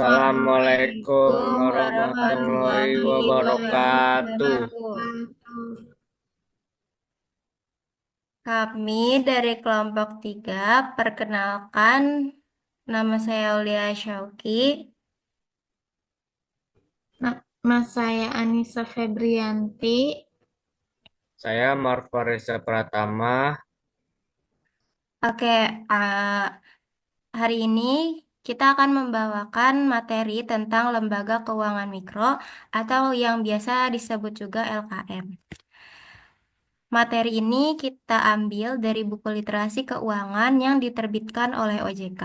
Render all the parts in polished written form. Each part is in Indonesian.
Assalamualaikum Assalamualaikum warahmatullahi warahmatullahi wabarakatuh. wabarakatuh. Kami dari kelompok 3, perkenalkan, nama saya Aulia Syauki. Nama saya Anissa Febrianti. Saya Marfa Reza Pratama. Oke, hari ini kita akan membawakan materi tentang lembaga keuangan mikro atau yang biasa disebut juga LKM. Materi ini kita ambil dari buku literasi keuangan yang diterbitkan oleh OJK.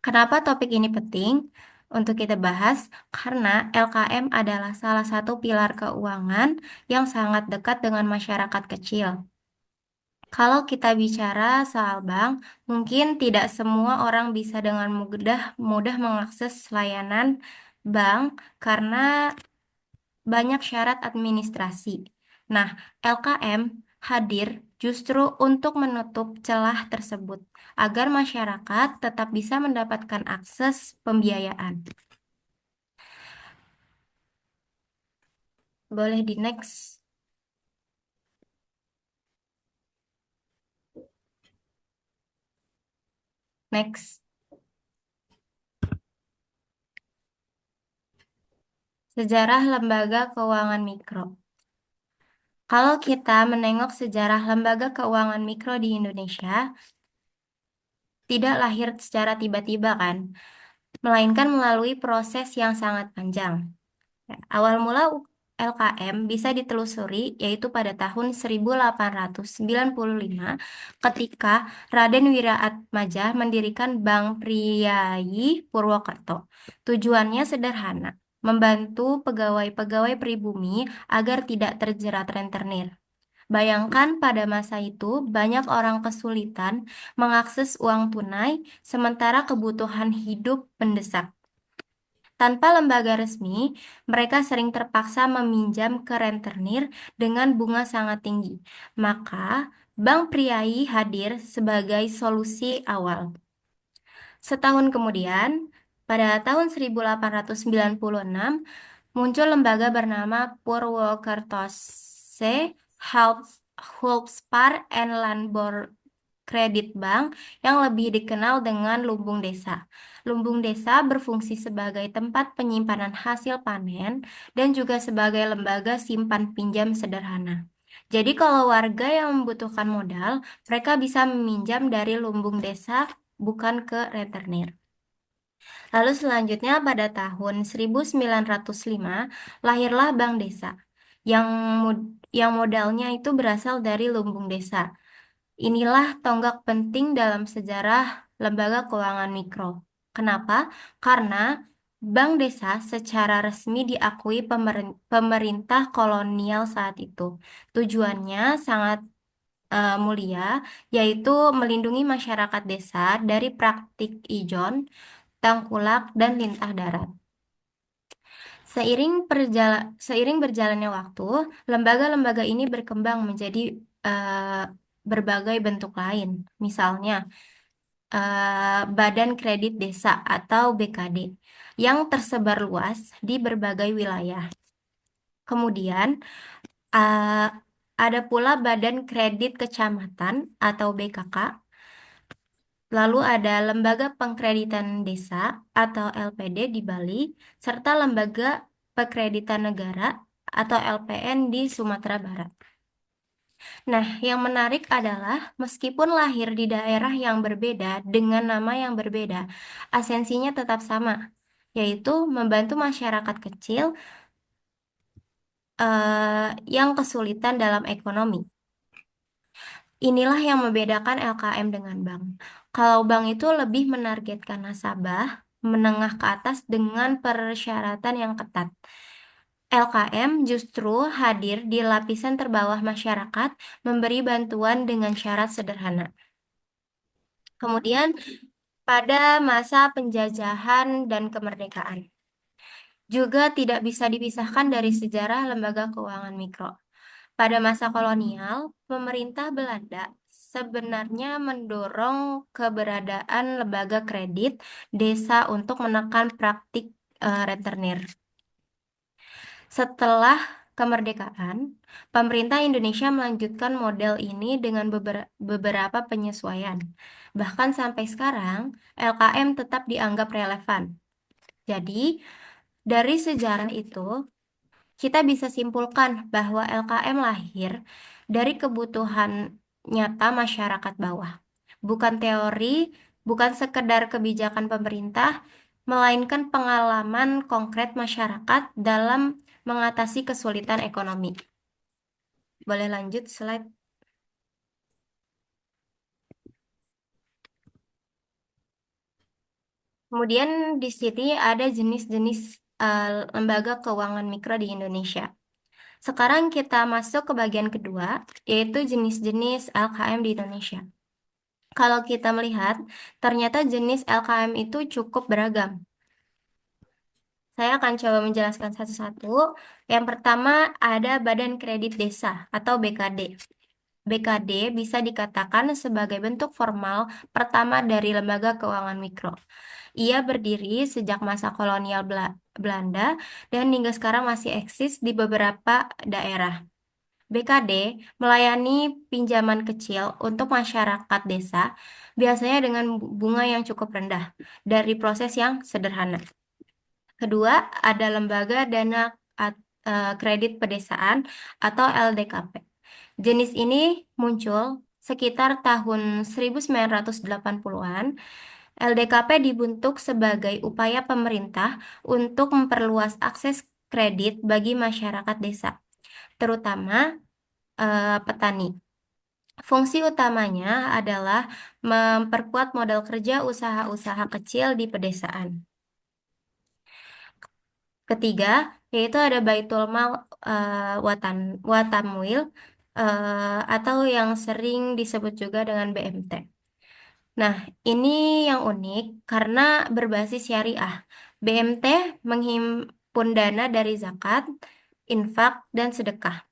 Kenapa topik ini penting untuk kita bahas? Karena LKM adalah salah satu pilar keuangan yang sangat dekat dengan masyarakat kecil. Kalau kita bicara soal bank, mungkin tidak semua orang bisa dengan mudah mengakses layanan bank karena banyak syarat administrasi. Nah, LKM hadir justru untuk menutup celah tersebut agar masyarakat tetap bisa mendapatkan akses pembiayaan. Boleh di next. Next. Sejarah lembaga keuangan mikro. Kalau kita menengok sejarah lembaga keuangan mikro di Indonesia, tidak lahir secara tiba-tiba kan, melainkan melalui proses yang sangat panjang. Awal mula LKM bisa ditelusuri yaitu pada tahun 1895 ketika Raden Wiraatmaja mendirikan Bank Priai Purwokerto. Tujuannya sederhana, membantu pegawai-pegawai pribumi agar tidak terjerat rentenir. Bayangkan pada masa itu banyak orang kesulitan mengakses uang tunai sementara kebutuhan hidup mendesak. Tanpa lembaga resmi, mereka sering terpaksa meminjam ke rentenir dengan bunga sangat tinggi. Maka, Bank Priai hadir sebagai solusi awal. Setahun kemudian, pada tahun 1896, muncul lembaga bernama Purwokertose Hulpspar and Landbor Credit Bank yang lebih dikenal dengan Lumbung Desa. Lumbung Desa berfungsi sebagai tempat penyimpanan hasil panen dan juga sebagai lembaga simpan pinjam sederhana. Jadi kalau warga yang membutuhkan modal, mereka bisa meminjam dari Lumbung Desa bukan ke rentenir. Lalu selanjutnya pada tahun 1905 lahirlah Bank Desa yang yang modalnya itu berasal dari Lumbung Desa. Inilah tonggak penting dalam sejarah lembaga keuangan mikro. Kenapa? Karena Bank Desa secara resmi diakui pemerintah kolonial saat itu. Tujuannya sangat mulia, yaitu melindungi masyarakat desa dari praktik ijon, tengkulak, dan lintah darat. Seiring berjalannya waktu, lembaga-lembaga ini berkembang menjadi berbagai bentuk lain. Misalnya, Badan Kredit Desa atau BKD yang tersebar luas di berbagai wilayah. Kemudian, uh, ada pula Badan Kredit Kecamatan atau BKK. Lalu ada Lembaga Pengkreditan Desa atau LPD di Bali, serta Lembaga Pekreditan Negara atau LPN di Sumatera Barat. Nah, yang menarik adalah meskipun lahir di daerah yang berbeda dengan nama yang berbeda, esensinya tetap sama, yaitu membantu masyarakat kecil yang kesulitan dalam ekonomi. Inilah yang membedakan LKM dengan bank. Kalau bank itu lebih menargetkan nasabah menengah ke atas dengan persyaratan yang ketat. LKM justru hadir di lapisan terbawah masyarakat, memberi bantuan dengan syarat sederhana. Kemudian, pada masa penjajahan dan kemerdekaan, juga tidak bisa dipisahkan dari sejarah lembaga keuangan mikro. Pada masa kolonial, pemerintah Belanda sebenarnya mendorong keberadaan lembaga kredit desa untuk menekan praktik rentenir. Setelah kemerdekaan, pemerintah Indonesia melanjutkan model ini dengan beberapa penyesuaian. Bahkan sampai sekarang, LKM tetap dianggap relevan. Jadi, dari sejarah itu, kita bisa simpulkan bahwa LKM lahir dari kebutuhan nyata masyarakat bawah. Bukan teori, bukan sekedar kebijakan pemerintah, melainkan pengalaman konkret masyarakat dalam mengatasi kesulitan ekonomi. Boleh lanjut slide. Kemudian di sini ada jenis-jenis lembaga keuangan mikro di Indonesia. Sekarang kita masuk ke bagian kedua, yaitu jenis-jenis LKM di Indonesia. Kalau kita melihat, ternyata jenis LKM itu cukup beragam. Saya akan coba menjelaskan satu-satu. Yang pertama ada Badan Kredit Desa atau BKD. BKD bisa dikatakan sebagai bentuk formal pertama dari lembaga keuangan mikro. Ia berdiri sejak masa kolonial Belanda dan hingga sekarang masih eksis di beberapa daerah. BKD melayani pinjaman kecil untuk masyarakat desa, biasanya dengan bunga yang cukup rendah dari proses yang sederhana. Kedua, ada Lembaga Dana Kredit Pedesaan atau LDKP. Jenis ini muncul sekitar tahun 1980-an. LDKP dibentuk sebagai upaya pemerintah untuk memperluas akses kredit bagi masyarakat desa, terutama petani. Fungsi utamanya adalah memperkuat modal kerja usaha-usaha kecil di pedesaan. Ketiga, yaitu ada Baitul Mal Watamwil atau yang sering disebut juga dengan BMT. Nah, ini yang unik karena berbasis syariah. BMT menghimpun dana dari zakat, infak, dan sedekah.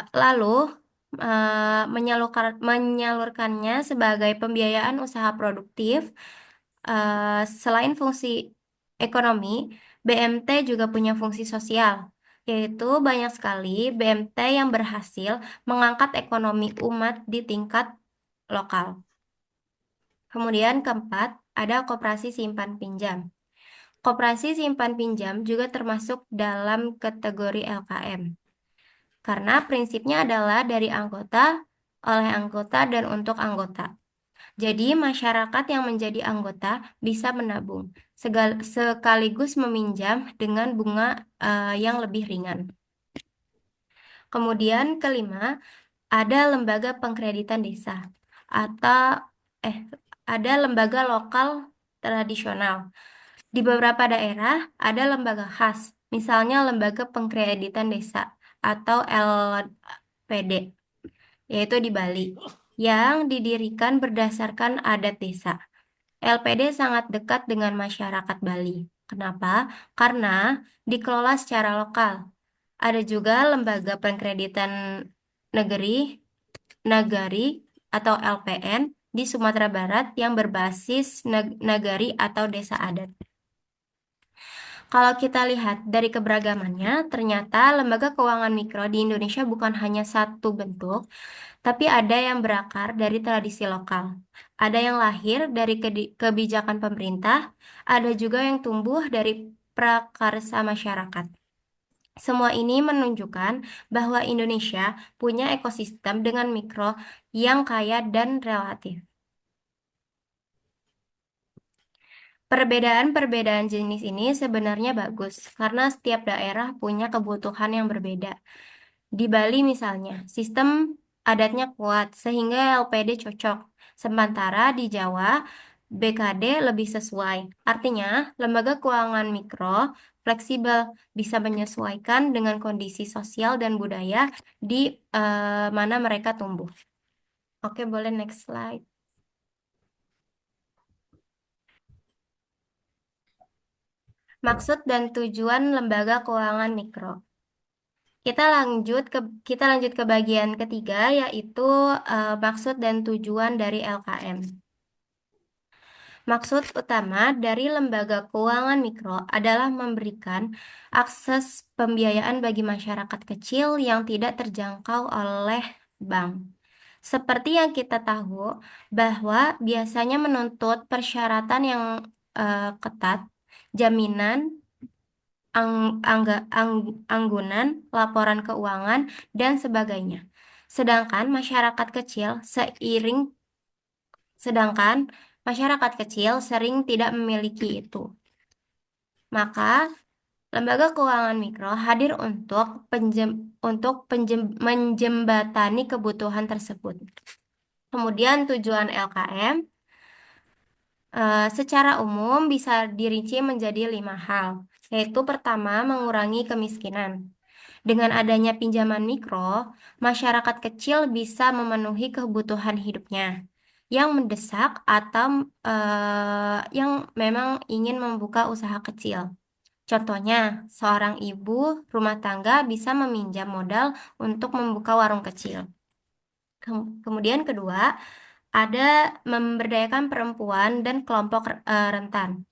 Lalu menyalurkannya sebagai pembiayaan usaha produktif. Selain fungsi ekonomi, BMT juga punya fungsi sosial, yaitu banyak sekali BMT yang berhasil mengangkat ekonomi umat di tingkat lokal. Kemudian keempat, ada koperasi simpan pinjam. Koperasi simpan pinjam juga termasuk dalam kategori LKM. Karena prinsipnya adalah dari anggota, oleh anggota, dan untuk anggota. Jadi, masyarakat yang menjadi anggota bisa menabung, sekaligus meminjam dengan bunga yang lebih ringan. Kemudian kelima, ada lembaga pengkreditan desa atau ada lembaga lokal tradisional. Di beberapa daerah ada lembaga khas, misalnya lembaga pengkreditan desa atau LPD, yaitu di Bali, yang didirikan berdasarkan adat desa. LPD sangat dekat dengan masyarakat Bali. Kenapa? Karena dikelola secara lokal. Ada juga lembaga pengkreditan negeri, nagari atau LPN di Sumatera Barat yang berbasis nagari atau desa adat. Kalau kita lihat dari keberagamannya, ternyata lembaga keuangan mikro di Indonesia bukan hanya satu bentuk, tapi ada yang berakar dari tradisi lokal. Ada yang lahir dari kebijakan pemerintah, ada juga yang tumbuh dari prakarsa masyarakat. Semua ini menunjukkan bahwa Indonesia punya ekosistem dengan mikro yang kaya dan relatif. Perbedaan-perbedaan jenis ini sebenarnya bagus karena setiap daerah punya kebutuhan yang berbeda. Di Bali misalnya, sistem adatnya kuat sehingga LPD cocok. Sementara di Jawa, BKD lebih sesuai. Artinya, lembaga keuangan mikro fleksibel bisa menyesuaikan dengan kondisi sosial dan budaya di mana mereka tumbuh. Oke, boleh next slide. Maksud dan tujuan lembaga keuangan mikro. Kita lanjut ke bagian ketiga, yaitu maksud dan tujuan dari LKM. Maksud utama dari lembaga keuangan mikro adalah memberikan akses pembiayaan bagi masyarakat kecil yang tidak terjangkau oleh bank. Seperti yang kita tahu, bahwa biasanya menuntut persyaratan yang ketat, jaminan, anggunan, laporan keuangan, dan sebagainya. Sedangkan masyarakat kecil seiring Sedangkan masyarakat kecil sering tidak memiliki itu. Maka, lembaga keuangan mikro hadir menjembatani kebutuhan tersebut. Kemudian tujuan LKM secara umum bisa dirinci menjadi 5 hal, yaitu pertama, mengurangi kemiskinan. Dengan adanya pinjaman mikro, masyarakat kecil bisa memenuhi kebutuhan hidupnya yang mendesak atau yang memang ingin membuka usaha kecil. Contohnya, seorang ibu rumah tangga bisa meminjam modal untuk membuka warung kecil. Kemudian kedua, ada memberdayakan perempuan dan kelompok rentan.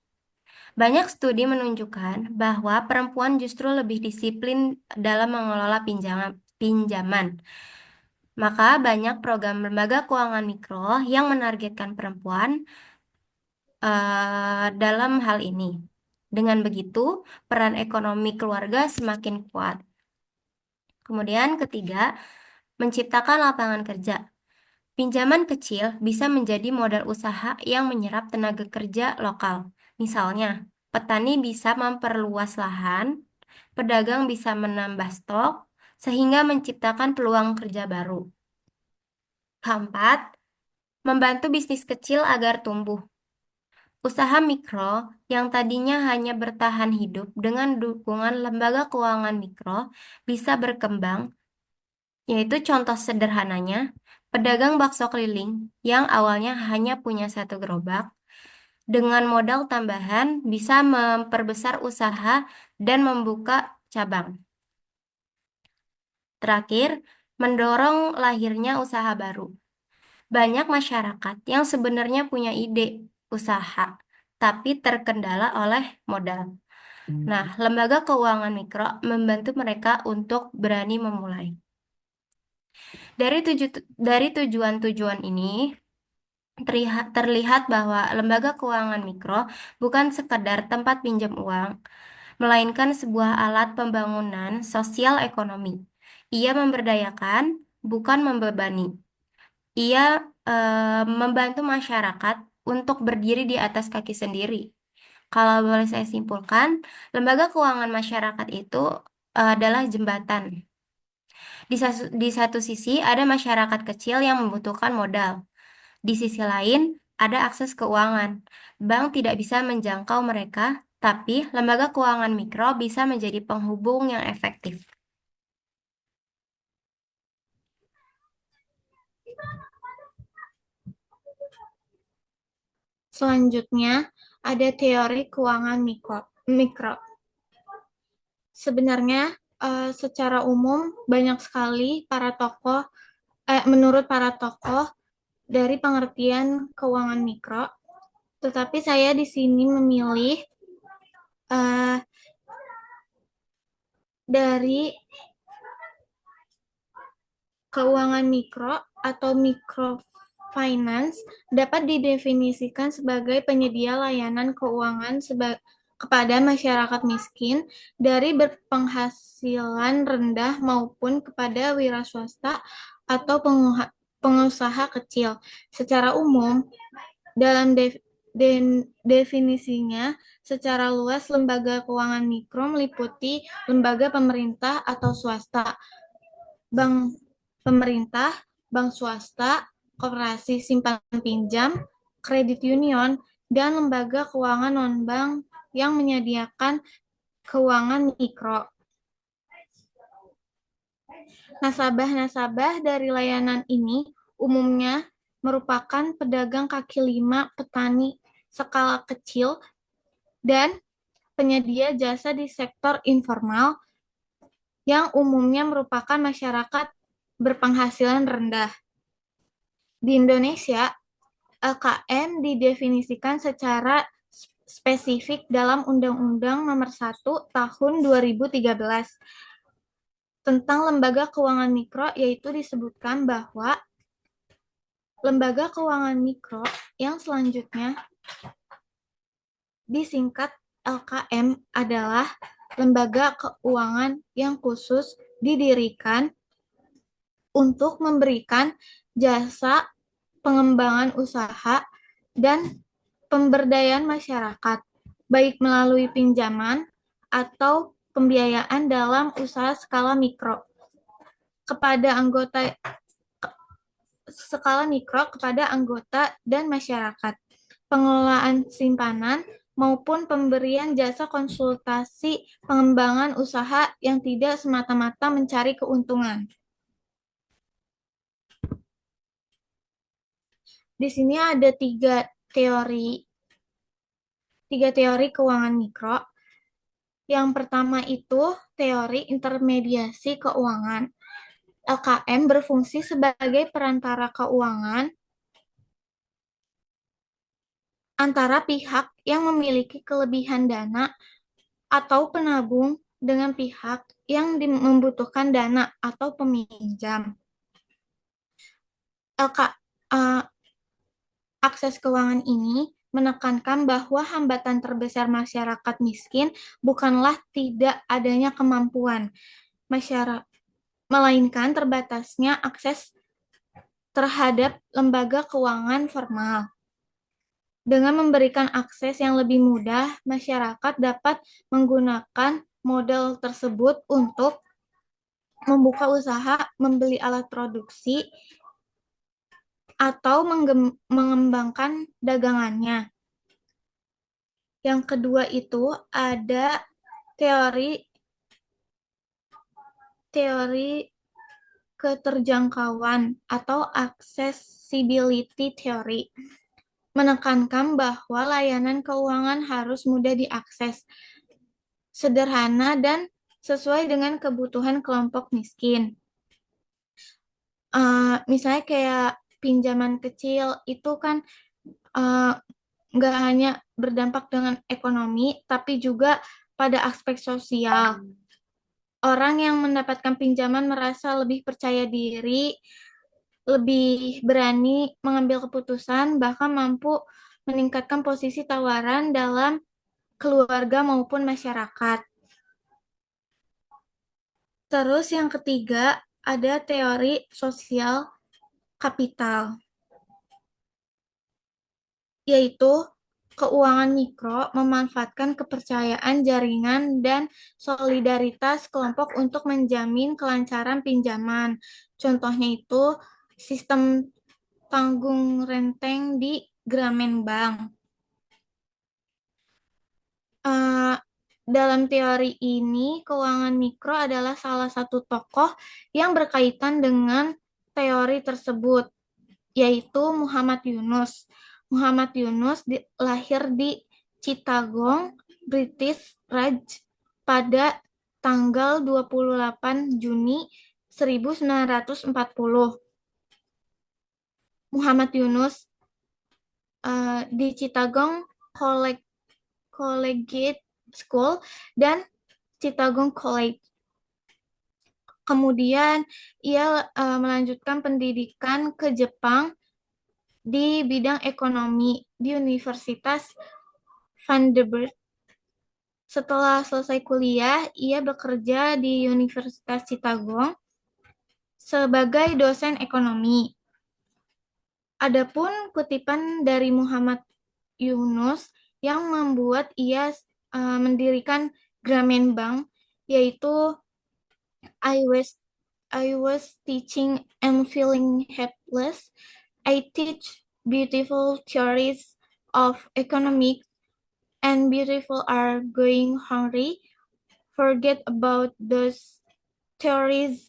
Banyak studi menunjukkan bahwa perempuan justru lebih disiplin dalam mengelola pinjaman. Maka banyak program lembaga keuangan mikro yang menargetkan perempuan dalam hal ini. Dengan begitu, peran ekonomi keluarga semakin kuat. Kemudian ketiga, menciptakan lapangan kerja. Pinjaman kecil bisa menjadi modal usaha yang menyerap tenaga kerja lokal. Misalnya, petani bisa memperluas lahan, pedagang bisa menambah stok, sehingga menciptakan peluang kerja baru. Keempat, membantu bisnis kecil agar tumbuh. Usaha mikro yang tadinya hanya bertahan hidup dengan dukungan lembaga keuangan mikro bisa berkembang, yaitu contoh sederhananya, pedagang bakso keliling yang awalnya hanya punya satu gerobak, dengan modal tambahan bisa memperbesar usaha dan membuka cabang. Terakhir, mendorong lahirnya usaha baru. Banyak masyarakat yang sebenarnya punya ide usaha, tapi terkendala oleh modal. Nah, lembaga keuangan mikro membantu mereka untuk berani memulai. Dari tujuan-tujuan ini, terlihat bahwa lembaga keuangan mikro bukan sekadar tempat pinjam uang, melainkan sebuah alat pembangunan sosial ekonomi. Ia memberdayakan, bukan membebani. Ia membantu masyarakat untuk berdiri di atas kaki sendiri. Kalau boleh saya simpulkan, lembaga keuangan masyarakat itu adalah jembatan. Di satu sisi ada masyarakat kecil yang membutuhkan modal. Di sisi lain ada akses keuangan. Bank tidak bisa menjangkau mereka, tapi lembaga keuangan mikro bisa menjadi penghubung yang efektif. Selanjutnya, ada teori keuangan mikro. Sebenarnya, secara umum banyak sekali menurut para tokoh dari pengertian keuangan mikro, tetapi saya di sini memilih eh, dari keuangan mikro atau microfinance dapat didefinisikan sebagai penyedia layanan keuangan kepada masyarakat miskin dari berpenghasilan rendah maupun kepada wira swasta atau pengusaha kecil. Secara umum, dalam definisinya, secara luas lembaga keuangan mikro meliputi lembaga pemerintah atau swasta, bank pemerintah, bank swasta, koperasi simpan pinjam, kredit union, dan lembaga keuangan non-bank yang menyediakan keuangan mikro. Nasabah-nasabah dari layanan ini umumnya merupakan pedagang kaki lima, petani skala kecil, dan penyedia jasa di sektor informal yang umumnya merupakan masyarakat berpenghasilan rendah. Di Indonesia, LKM didefinisikan secara spesifik dalam Undang-Undang Nomor 1 Tahun 2013 tentang lembaga keuangan mikro, yaitu disebutkan bahwa lembaga keuangan mikro yang selanjutnya disingkat LKM adalah lembaga keuangan yang khusus didirikan untuk memberikan jasa pengembangan usaha dan pemberdayaan masyarakat, baik melalui pinjaman atau pembiayaan dalam usaha skala mikro kepada anggota dan masyarakat, pengelolaan simpanan maupun pemberian jasa konsultasi pengembangan usaha yang tidak semata-mata mencari keuntungan. Di sini ada tiga teori keuangan mikro. Yang pertama itu teori intermediasi keuangan. LKM berfungsi sebagai perantara keuangan antara pihak yang memiliki kelebihan dana atau penabung dengan pihak yang membutuhkan dana atau peminjam. Akses keuangan ini menekankan bahwa hambatan terbesar masyarakat miskin bukanlah tidak adanya kemampuan masyarakat, melainkan terbatasnya akses terhadap lembaga keuangan formal. Dengan memberikan akses yang lebih mudah, masyarakat dapat menggunakan model tersebut untuk membuka usaha, membeli alat produksi, atau mengembangkan dagangannya. Yang kedua itu ada teori keterjangkauan atau accessibility theory, menekankan bahwa layanan keuangan harus mudah diakses, sederhana, dan sesuai dengan kebutuhan kelompok miskin. Misalnya kayak pinjaman kecil itu kan nggak hanya berdampak dengan ekonomi, tapi juga pada aspek sosial. Orang yang mendapatkan pinjaman merasa lebih percaya diri, lebih berani mengambil keputusan, bahkan mampu meningkatkan posisi tawaran dalam keluarga maupun masyarakat. Terus yang ketiga, ada teori sosial kapital, yaitu keuangan mikro memanfaatkan kepercayaan jaringan dan solidaritas kelompok untuk menjamin kelancaran pinjaman. Contohnya itu sistem tanggung renteng di Grameen Bank. Dalam teori ini, keuangan mikro adalah salah satu tokoh yang berkaitan dengan teori tersebut, yaitu Muhammad Yunus. Muhammad Yunus lahir di Chittagong, British Raj pada tanggal 28 Juni 1940. Muhammad Yunus di Chittagong Collegiate School dan Chittagong College. Kemudian ia melanjutkan pendidikan ke Jepang di bidang ekonomi di Universitas Vanderbilt. Setelah selesai kuliah, ia bekerja di Universitas Chittagong sebagai dosen ekonomi. Adapun kutipan dari Muhammad Yunus yang membuat ia mendirikan Grameen Bank, yaitu I was teaching and feeling helpless. I teach beautiful theories of economics, and beautiful are going hungry. Forget about those theories.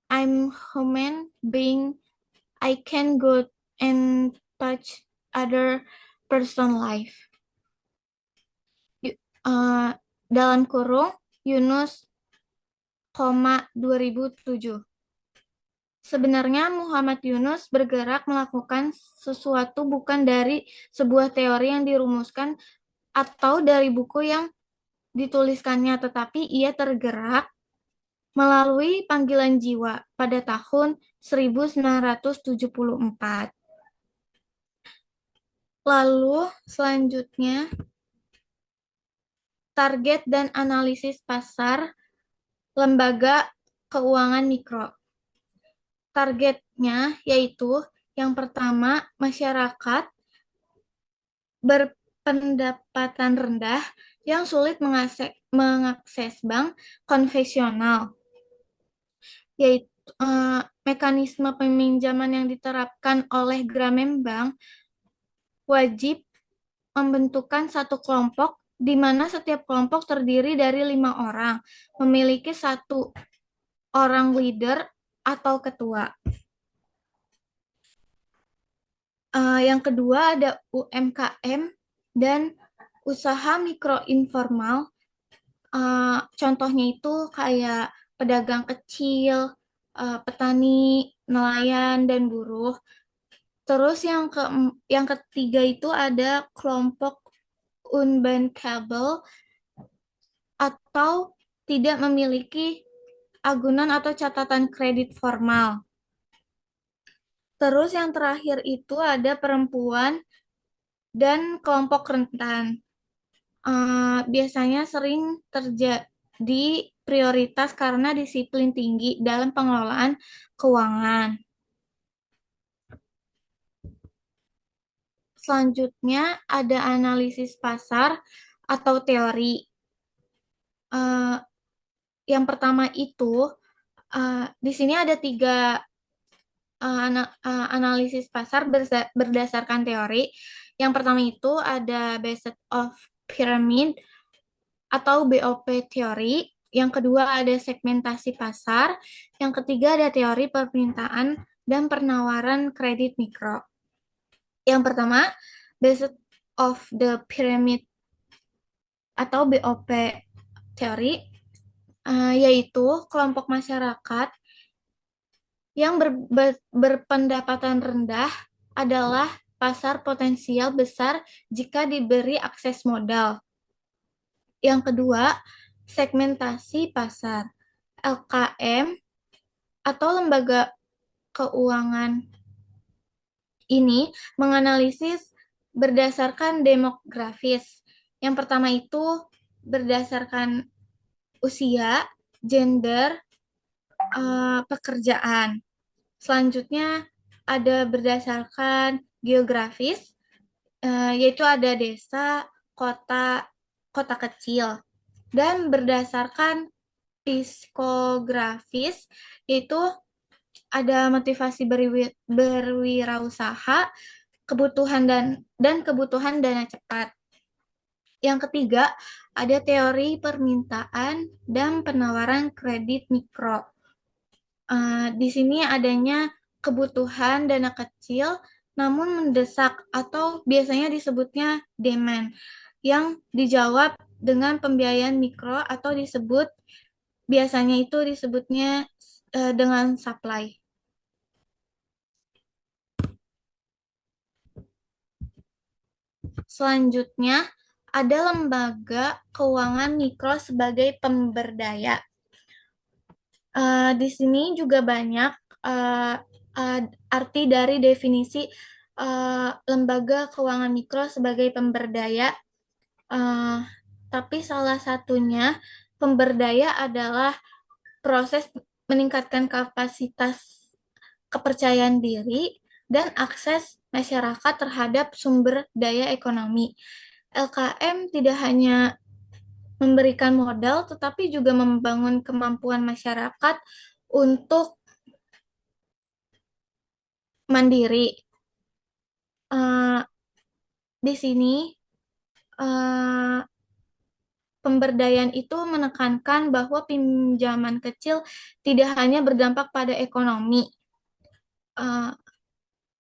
I'm human being. I can go and touch other person life. Dalam kurung, Yunus 2007. Sebenarnya Muhammad Yunus bergerak melakukan sesuatu bukan dari sebuah teori yang dirumuskan atau dari buku yang dituliskannya, tetapi ia tergerak melalui panggilan jiwa pada tahun 1974. Lalu selanjutnya, target dan analisis pasar lembaga keuangan mikro. Targetnya yaitu yang pertama, masyarakat berpendapatan rendah yang sulit mengakses bank konvensional, yaitu mekanisme peminjaman yang diterapkan oleh Grameen Bank wajib membentukkan satu kelompok di mana setiap kelompok terdiri dari 5 orang, memiliki satu orang leader atau ketua. Yang kedua ada UMKM dan usaha mikro informal. Contohnya itu kayak pedagang kecil, petani, nelayan, dan buruh. Terus yang ketiga itu ada kelompok unbankable atau tidak memiliki agunan atau catatan kredit formal. Terus yang terakhir itu ada perempuan dan kelompok rentan. Biasanya sering terjadi prioritas karena disiplin tinggi dalam pengelolaan keuangan. Selanjutnya ada analisis pasar atau teori. Yang pertama itu di sini ada 3 analisis pasar berdasarkan teori. Yang pertama itu ada Based of Pyramid atau BOP teori. Yang kedua ada segmentasi pasar. Yang ketiga ada teori permintaan dan penawaran kredit mikro. Yang pertama, Based of the Pyramid atau BOP teori, yaitu kelompok masyarakat yang berpendapatan rendah adalah pasar potensial besar jika diberi akses modal. Yang kedua, segmentasi pasar. LKM atau lembaga keuangan ini menganalisis berdasarkan demografis. Yang pertama itu berdasarkan usia, gender, pekerjaan. Selanjutnya ada berdasarkan geografis, yaitu ada desa, kota, kota kecil. Dan berdasarkan psikografis, yaitu ada motivasi berwirausaha, kebutuhan dan kebutuhan dana cepat. Yang ketiga, ada teori permintaan dan penawaran kredit mikro. Di sini adanya kebutuhan dana kecil namun mendesak atau biasanya disebutnya demand yang dijawab dengan pembiayaan mikro atau biasanya itu disebutnya dengan supply. Selanjutnya ada lembaga keuangan mikro sebagai pemberdaya. Di sini juga banyak arti dari definisi lembaga keuangan mikro sebagai pemberdaya, tapi salah satunya pemberdaya adalah proses meningkatkan kapasitas kepercayaan diri dan akses masyarakat terhadap sumber daya ekonomi. LKM tidak hanya memberikan modal, tetapi juga membangun kemampuan masyarakat untuk mandiri. Di sini pemberdayaan itu menekankan bahwa pinjaman kecil tidak hanya berdampak pada ekonomi,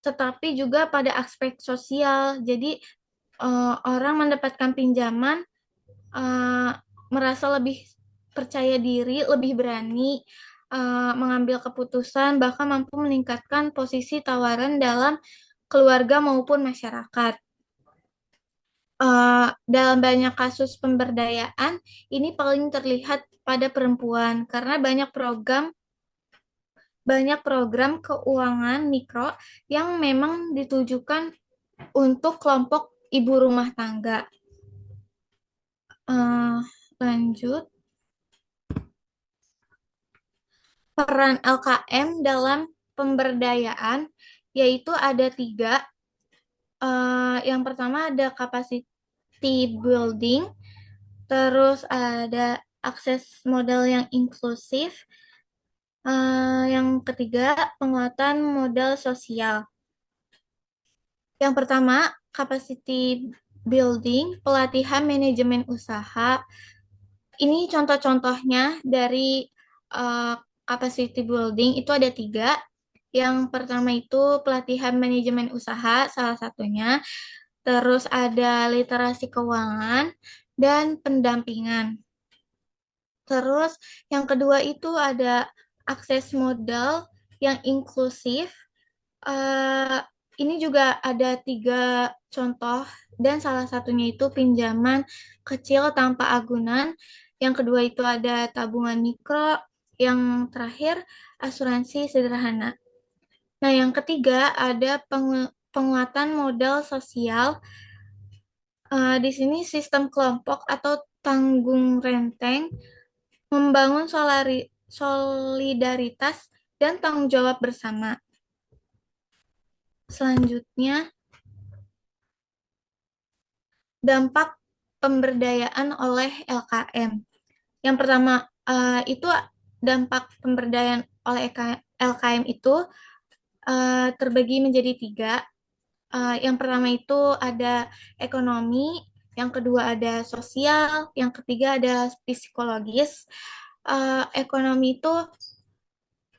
tetapi juga pada aspek sosial. Jadi orang mendapatkan pinjaman merasa lebih percaya diri, lebih berani mengambil keputusan, bahkan mampu meningkatkan posisi tawaran dalam keluarga maupun masyarakat. Dalam banyak kasus pemberdayaan, ini paling terlihat pada perempuan karena banyak program keuangan mikro yang memang ditujukan untuk kelompok ibu rumah tangga. Eh, Lanjut, peran LKM dalam pemberdayaan yaitu ada tiga. Yang pertama ada capacity building, terus ada akses modal yang inklusif, yang ketiga penguatan modal sosial. Yang pertama, capacity building, pelatihan manajemen usaha. Ini contoh-contohnya dari uh, capacity building itu ada tiga. Yang pertama itu pelatihan manajemen usaha, salah satunya. Terus ada literasi keuangan dan pendampingan. Terus yang kedua itu ada akses modal yang inklusif. Eh, ini juga ada tiga contoh dan salah satunya itu pinjaman kecil tanpa agunan. Yang kedua itu ada tabungan mikro. Yang terakhir asuransi sederhana. Nah, yang ketiga ada penguatan modal sosial. Di sini sistem kelompok atau tanggung renteng membangun solidaritas dan tanggung jawab bersama. Selanjutnya, dampak pemberdayaan oleh LKM. Yang pertama itu dampak pemberdayaan oleh LKM itu terbagi menjadi tiga. Yang pertama itu ada ekonomi, yang kedua ada sosial, yang ketiga ada psikologis. Ekonomi itu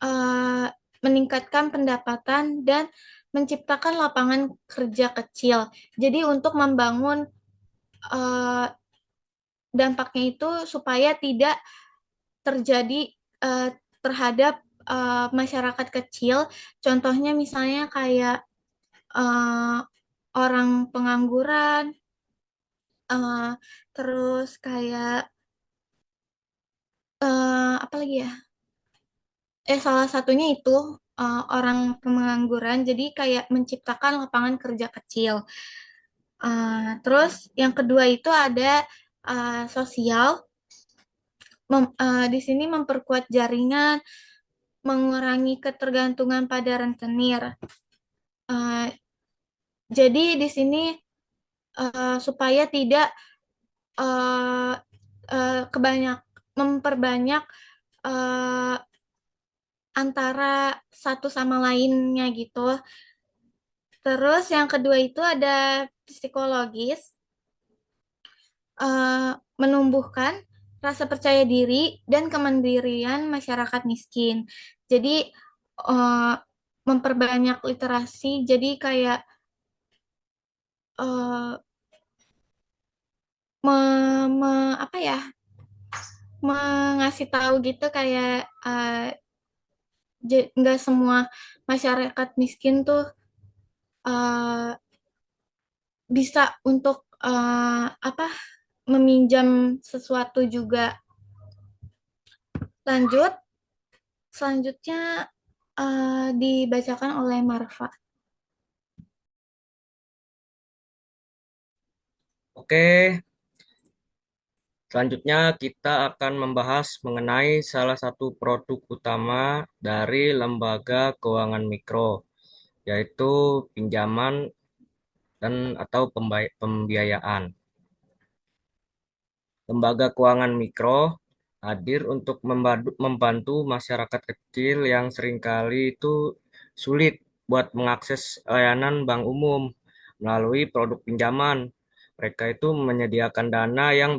uh, meningkatkan pendapatan dan menciptakan lapangan kerja kecil. Jadi untuk membangun uh, dampaknya itu supaya tidak terjadi uh, terhadap masyarakat kecil. Contohnya misalnya kayak uh, orang pengangguran, uh, terus kayak apa lagi ya? Salah satunya itu orang pengangguran, jadi kayak menciptakan lapangan kerja kecil. Terus yang kedua itu ada sosial. Di sini memperkuat jaringan, mengurangi ketergantungan pada rentenir. Uh, jadi di sini supaya tidak uh, memperbanyak uh, antara satu sama lainnya gitu. Terus yang kedua itu ada psikologis, menumbuhkan rasa percaya diri dan kemandirian masyarakat miskin. Jadi eh, memperbanyak literasi, jadi kayak eh, apa ya, mengasih tahu gitu kayak nggak semua masyarakat miskin tuh eh, bisa untuk apa meminjam sesuatu juga. Lanjut, selanjutnya dibacakan oleh Marfa. Oke, selanjutnya kita akan membahas mengenai salah satu produk utama dari lembaga keuangan mikro, yaitu pinjaman dan atau pembiayaan. Lembaga keuangan mikro hadir untuk membantu masyarakat kecil yang seringkali itu sulit buat mengakses layanan bank umum melalui produk pinjaman. Mereka itu menyediakan dana yang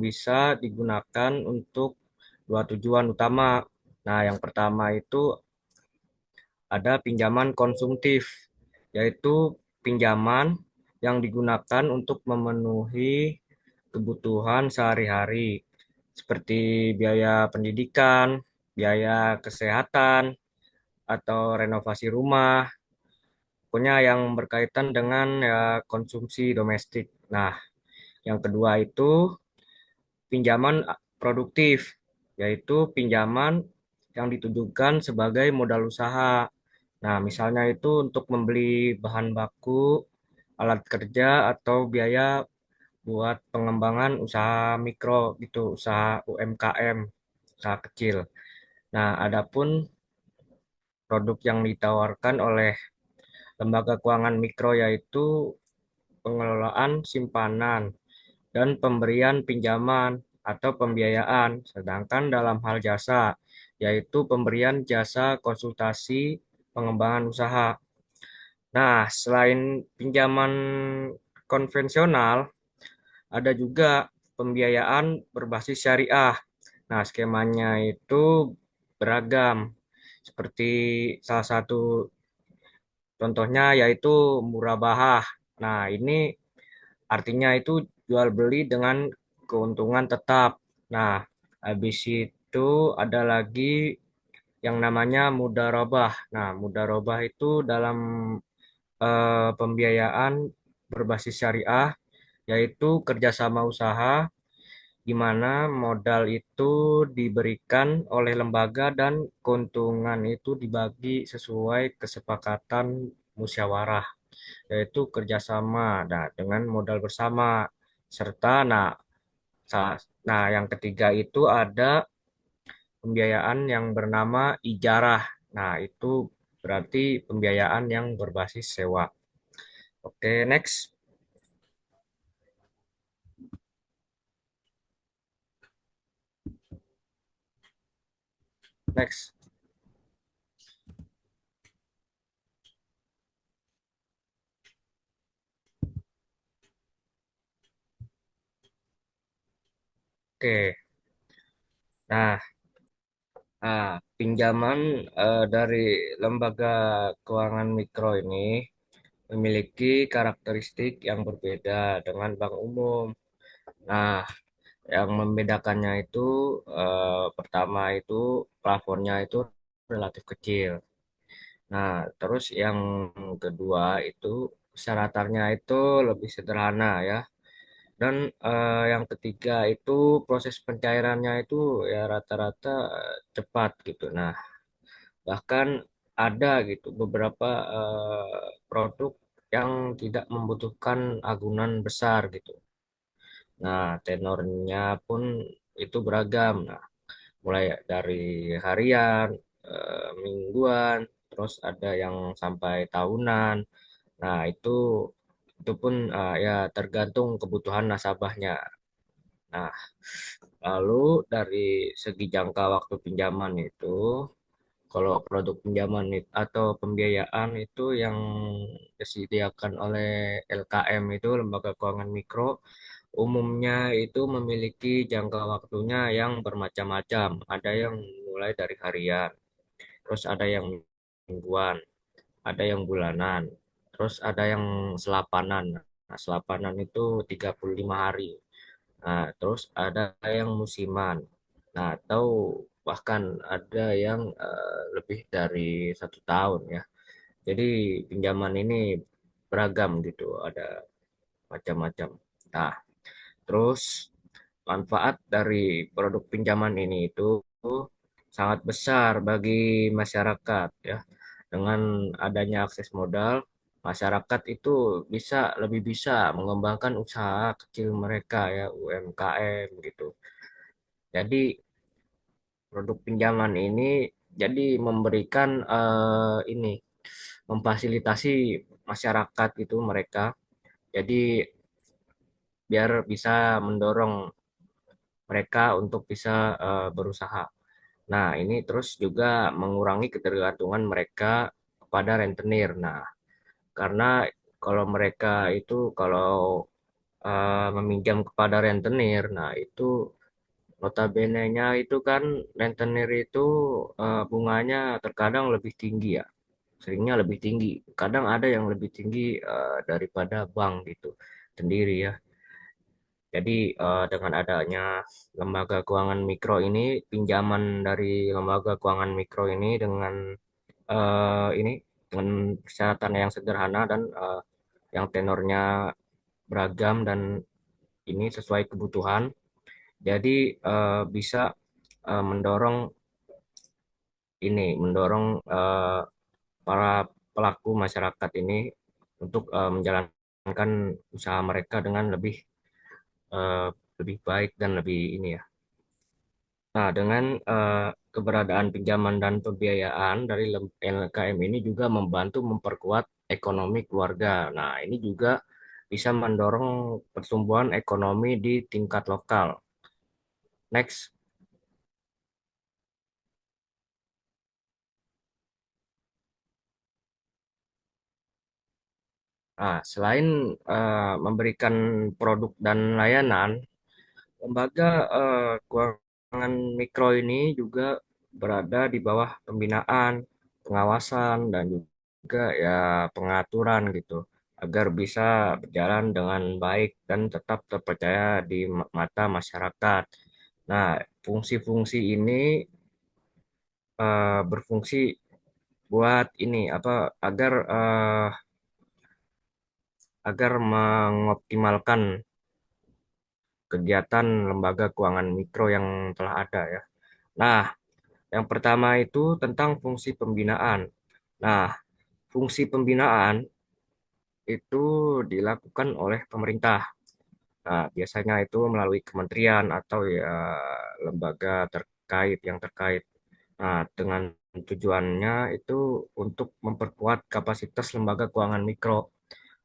bisa digunakan untuk dua tujuan utama. Nah, yang pertama itu ada pinjaman konsumtif, yaitu pinjaman yang digunakan untuk memenuhi kebutuhan sehari-hari. seperti biaya pendidikan, biaya kesehatan, atau renovasi rumah, pokoknya yang berkaitan dengan ya konsumsi domestik. Nah, yang kedua itu pinjaman produktif, yaitu pinjaman yang ditujukan sebagai modal usaha. Nah, misalnya itu untuk membeli bahan baku, alat kerja, atau biaya buat pengembangan usaha mikro gitu, usaha UMKM, usaha kecil. Nah, adapun produk yang ditawarkan oleh lembaga keuangan mikro yaitu pengelolaan simpanan dan pemberian pinjaman atau pembiayaan. Sedangkan dalam hal jasa, yaitu pemberian jasa konsultasi pengembangan usaha. Nah, selain pinjaman konvensional, ada juga pembiayaan berbasis syariah. Nah, skemanya itu beragam. Seperti salah satu contohnya yaitu murabahah. Nah, ini artinya itu jual beli dengan keuntungan tetap. Nah, habis itu ada lagi yang namanya mudarabah. Nah, mudarabah itu dalam pembiayaan berbasis syariah, yaitu kerjasama usaha di mana modal itu diberikan oleh lembaga dan keuntungan itu dibagi sesuai kesepakatan musyawarah, yaitu kerjasama nah, dengan modal bersama. Serta, nah yang ketiga itu ada pembiayaan yang bernama ijarah. Nah, itu berarti pembiayaan yang berbasis sewa. Oke, next. Next. Oke. Nah, pinjaman dari lembaga keuangan mikro ini memiliki karakteristik yang berbeda dengan bank umum. Nah, yang membedakannya itu pertama itu plafonnya itu relatif kecil. Nah, terus yang kedua itu syaratannya itu lebih sederhana ya. Dan yang ketiga itu proses pencairannya itu ya rata-rata cepat gitu. Nah, bahkan ada gitu beberapa produk yang tidak membutuhkan agunan besar gitu. Nah, tenornya pun itu beragam. Nah, mulai dari harian, mingguan, terus ada yang sampai tahunan. Nah, itu pun ya tergantung kebutuhan nasabahnya. Nah, lalu dari segi jangka waktu pinjaman itu, kalau produk pinjaman atau pembiayaan itu yang disediakan oleh LKM itu Lembaga Keuangan Mikro, umumnya itu memiliki jangka waktunya yang bermacam-macam. Ada yang mulai dari harian, terus ada yang mingguan, ada yang bulanan, terus ada yang selapanan. Nah, selapanan itu 35 hari. Nah, terus ada yang musiman. Nah, atau bahkan ada yang lebih dari 1 tahun ya. Jadi pinjaman ini beragam gitu, ada macam-macam. Nah, terus manfaat dari produk pinjaman ini itu sangat besar bagi masyarakat ya. Dengan adanya akses modal, masyarakat itu lebih bisa mengembangkan usaha kecil mereka ya, UMKM gitu. Jadi produk pinjaman ini jadi memberikan ini memfasilitasi masyarakat itu mereka. Jadi biar bisa mendorong mereka untuk bisa berusaha. Nah, ini terus juga mengurangi ketergantungan mereka kepada rentenir. Nah, karena kalau mereka itu kalau meminjam kepada rentenir, nah itu notabene-nya itu kan rentenir itu bunganya terkadang lebih tinggi ya, seringnya lebih tinggi. Kadang ada yang lebih tinggi daripada bank gitu sendiri ya. Jadi dengan adanya lembaga keuangan mikro ini, pinjaman dari lembaga keuangan mikro ini ini dengan persyaratan yang sederhana dan yang tenornya beragam dan ini sesuai kebutuhan. Jadi bisa mendorong mendorong para pelaku masyarakat ini untuk menjalankan usaha mereka dengan eh, lebih baik dan lebih ini ya. Nah, dengan keberadaan pinjaman dan pembiayaan dari LKM ini juga membantu memperkuat ekonomi keluarga. Nah, ini juga bisa mendorong pertumbuhan ekonomi di tingkat lokal. Next. Nah, selain memberikan produk dan layanan, lembaga keuangan mikro ini juga berada di bawah pembinaan, pengawasan, dan juga ya pengaturan gitu, agar bisa berjalan dengan baik dan tetap terpercaya di mata masyarakat. Nah, fungsi-fungsi ini berfungsi buat ini apa agar mengoptimalkan kegiatan lembaga keuangan mikro yang telah ada ya. Nah, yang pertama itu tentang fungsi pembinaan. Nah, fungsi pembinaan itu dilakukan oleh pemerintah. Nah, biasanya itu melalui kementerian atau ya lembaga terkait yang terkait. Nah, dengan tujuannya itu untuk memperkuat kapasitas lembaga keuangan mikro.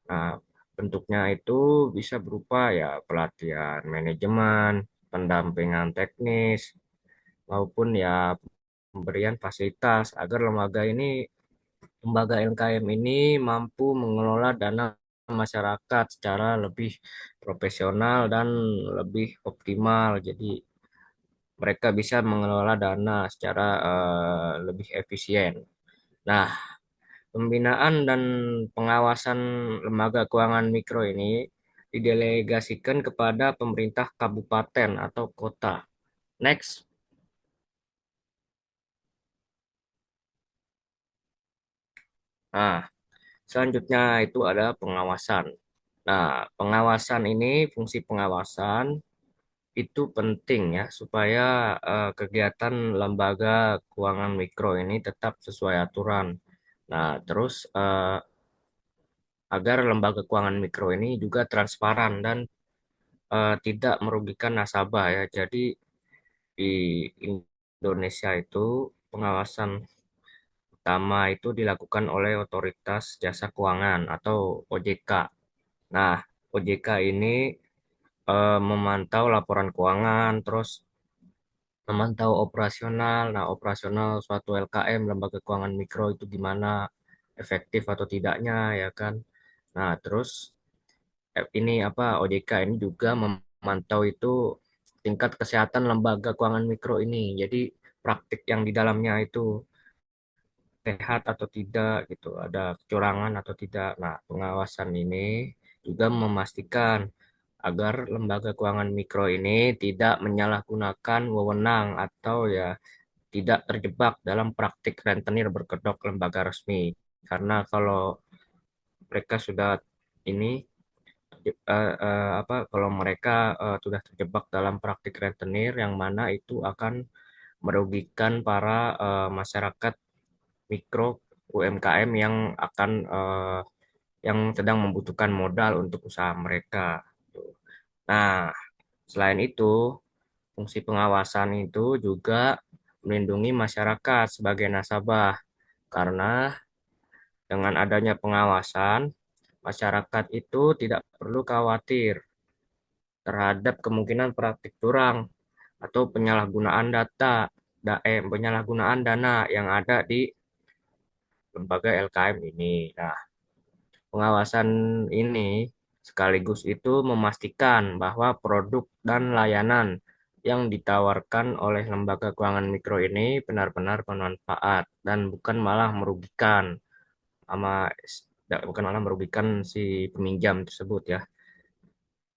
Nah, bentuknya itu bisa berupa ya pelatihan manajemen, pendampingan teknis, maupun ya pemberian fasilitas agar lembaga LKM ini mampu mengelola dana masyarakat secara lebih profesional dan lebih optimal. Jadi mereka bisa mengelola dana secara lebih efisien. Nah, pembinaan dan pengawasan lembaga keuangan mikro ini didelegasikan kepada pemerintah kabupaten atau kota. Next. Nah, selanjutnya itu ada pengawasan. Nah, fungsi pengawasan itu penting ya supaya kegiatan lembaga keuangan mikro ini tetap sesuai aturan. Nah, terus agar lembaga keuangan mikro ini juga transparan dan tidak merugikan nasabah ya. Jadi di Indonesia itu pengawasan utama itu dilakukan oleh Otoritas Jasa Keuangan atau OJK. Nah, OJK ini memantau laporan keuangan, terus memantau operasional. Nah, operasional suatu LKM, lembaga keuangan mikro itu gimana, efektif atau tidaknya, ya kan? Nah, terus ini apa OJK ini juga memantau itu tingkat kesehatan lembaga keuangan mikro ini. Jadi praktik yang di dalamnya itu sehat atau tidak gitu, ada kecurangan atau tidak. Nah, pengawasan ini juga memastikan agar lembaga keuangan mikro ini tidak menyalahgunakan wewenang atau ya tidak terjebak dalam praktik rentenir berkedok lembaga resmi. Karena kalau mereka sudah ini kalau mereka sudah terjebak dalam praktik rentenir yang mana itu akan merugikan para masyarakat mikro UMKM yang sedang membutuhkan modal untuk usaha mereka. Nah, selain itu, fungsi pengawasan itu juga melindungi masyarakat sebagai nasabah karena dengan adanya pengawasan, masyarakat itu tidak perlu khawatir terhadap kemungkinan praktik curang atau penyalahgunaan dana yang ada di lembaga LKM ini. Nah, pengawasan ini sekaligus itu memastikan bahwa produk dan layanan yang ditawarkan oleh lembaga keuangan mikro ini benar-benar bermanfaat dan sama bukan malah merugikan si peminjam tersebut ya.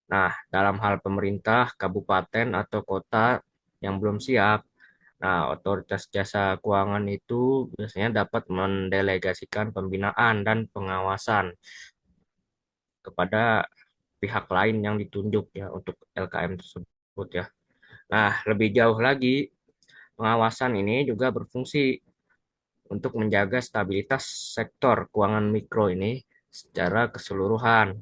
Nah, dalam hal pemerintah, kabupaten atau kota yang belum siap, nah, otoritas jasa keuangan itu biasanya dapat mendelegasikan pembinaan dan pengawasan kepada pihak lain yang ditunjuk ya untuk LKM tersebut ya. Nah, lebih jauh lagi, pengawasan ini juga berfungsi untuk menjaga stabilitas sektor keuangan mikro ini secara keseluruhan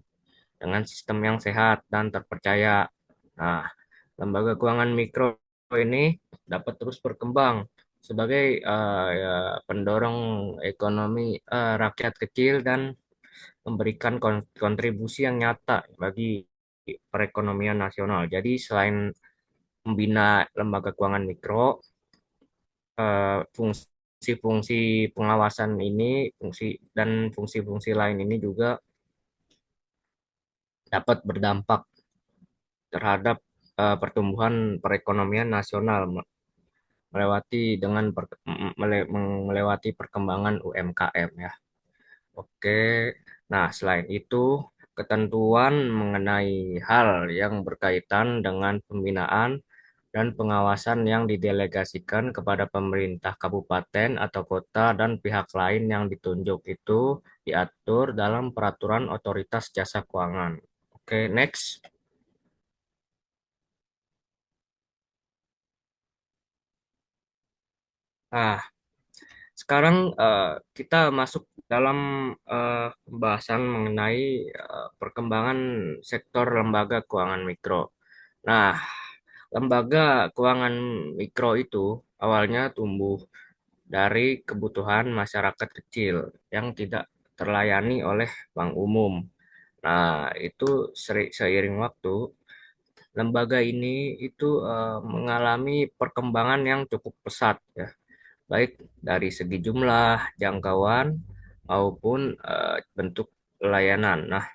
dengan sistem yang sehat dan terpercaya. Nah, lembaga keuangan mikro ini dapat terus berkembang sebagai ya, pendorong ekonomi rakyat kecil dan memberikan kontribusi yang nyata bagi perekonomian nasional. Jadi selain membina lembaga keuangan mikro, fungsi-fungsi pengawasan ini, fungsi-fungsi lain ini juga dapat berdampak terhadap pertumbuhan perekonomian nasional melewati melewati perkembangan UMKM ya. Oke. Nah, selain itu, ketentuan mengenai hal yang berkaitan dengan pembinaan dan pengawasan yang didelegasikan kepada pemerintah kabupaten atau kota dan pihak lain yang ditunjuk itu diatur dalam peraturan otoritas jasa keuangan. Oke, next. Nah, sekarang kita masuk dalam pembahasan mengenai perkembangan sektor lembaga keuangan mikro. Nah, lembaga keuangan mikro itu awalnya tumbuh dari kebutuhan masyarakat kecil yang tidak terlayani oleh bank umum. Nah, itu seiring waktu, lembaga ini itu mengalami perkembangan yang cukup pesat ya, baik dari segi jumlah, jangkauan, maupun bentuk layanan. Nah,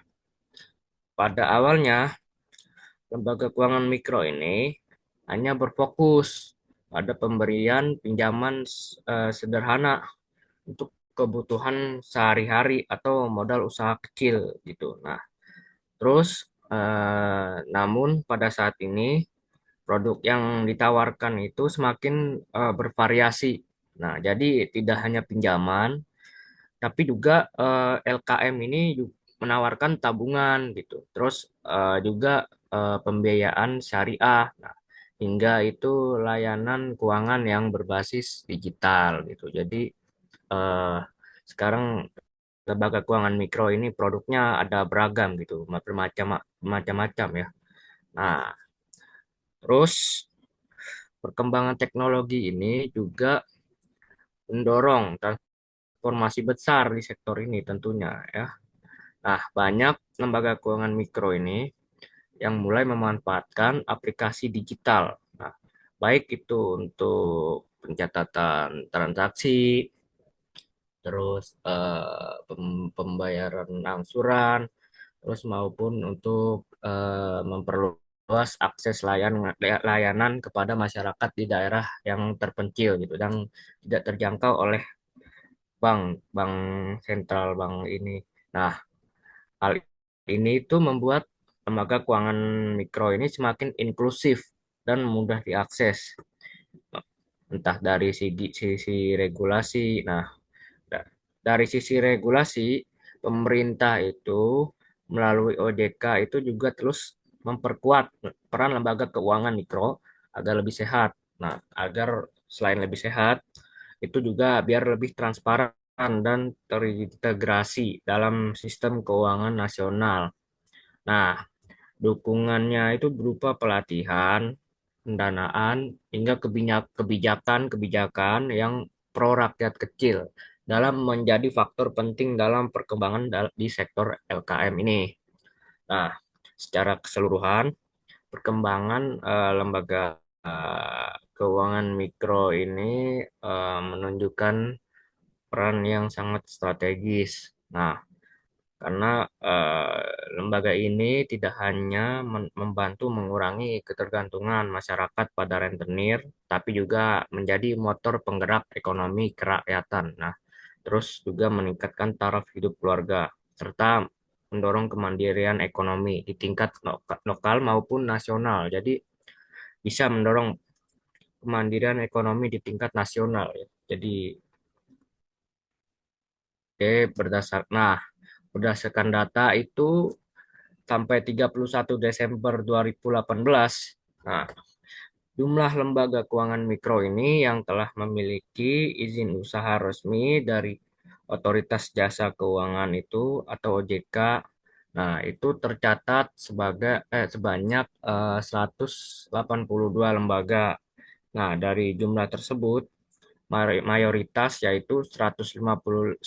pada awalnya, lembaga keuangan mikro ini hanya berfokus pada pemberian pinjaman sederhana untuk kebutuhan sehari-hari atau modal usaha kecil gitu. Nah, terus namun pada saat ini produk yang ditawarkan itu semakin bervariasi. Nah, jadi tidak hanya pinjaman, tapi juga LKM ini menawarkan tabungan gitu. Terus juga pembiayaan syariah. Nah, hingga itu layanan keuangan yang berbasis digital gitu. Jadi eh, sekarang lembaga keuangan mikro ini produknya ada beragam gitu, macam-macam ya. Nah, terus perkembangan teknologi ini juga mendorong transformasi besar di sektor ini tentunya ya. Nah, banyak lembaga keuangan mikro ini yang mulai memanfaatkan aplikasi digital. Nah, baik itu untuk pencatatan transaksi, terus pembayaran angsuran, terus maupun untuk memperluas akses layanan kepada masyarakat di daerah yang terpencil gitu dan tidak terjangkau oleh bank sentral bank ini. Nah, hal ini itu membuat lembaga keuangan mikro ini semakin inklusif dan mudah diakses, entah dari sisi regulasi. Nah, dari sisi regulasi, pemerintah itu melalui OJK itu juga terus memperkuat peran lembaga keuangan mikro agar lebih sehat. Nah, agar selain lebih sehat, itu juga biar lebih transparan dan terintegrasi dalam sistem keuangan nasional. Nah, dukungannya itu berupa pelatihan, pendanaan, hingga kebijakan-kebijakan yang pro rakyat kecil dalam menjadi faktor penting dalam perkembangan di sektor LKM ini. Nah, secara keseluruhan, perkembangan lembaga keuangan mikro ini menunjukkan peran yang sangat strategis. Nah, karena lembaga ini tidak hanya membantu mengurangi ketergantungan masyarakat pada rentenir, tapi juga menjadi motor penggerak ekonomi kerakyatan. Nah, terus juga meningkatkan taraf hidup keluarga, serta mendorong kemandirian ekonomi di tingkat lokal maupun nasional. Jadi bisa mendorong kemandirian ekonomi di tingkat nasional ya. Jadi berdasarkan data itu sampai 31 Desember 2018. Nah, jumlah lembaga keuangan mikro ini yang telah memiliki izin usaha resmi dari Otoritas Jasa Keuangan itu atau OJK. Nah, itu tercatat sebanyak 182 lembaga. Nah, dari jumlah tersebut mayoritas yaitu 159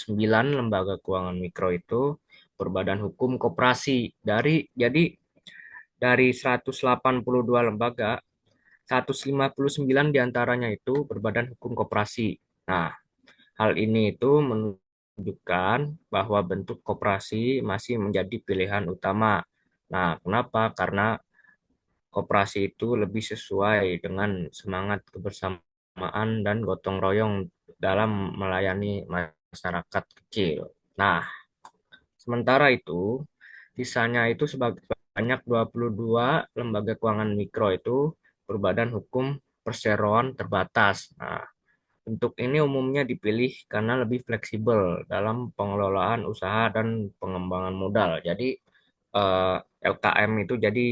lembaga keuangan mikro itu berbadan hukum koperasi. Dari 182 lembaga, 159 diantaranya itu berbadan hukum koperasi. Nah, hal ini itu menunjukkan bahwa bentuk koperasi masih menjadi pilihan utama. Nah, kenapa? Karena koperasi itu lebih sesuai dengan semangat kebersamaan dan gotong royong dalam melayani masyarakat kecil. Nah, sementara itu, sisanya itu sebanyak 22 lembaga keuangan mikro itu berbadan hukum perseroan terbatas. Nah, bentuk ini umumnya dipilih karena lebih fleksibel dalam pengelolaan usaha dan pengembangan modal. Jadi eh, LKM itu jadi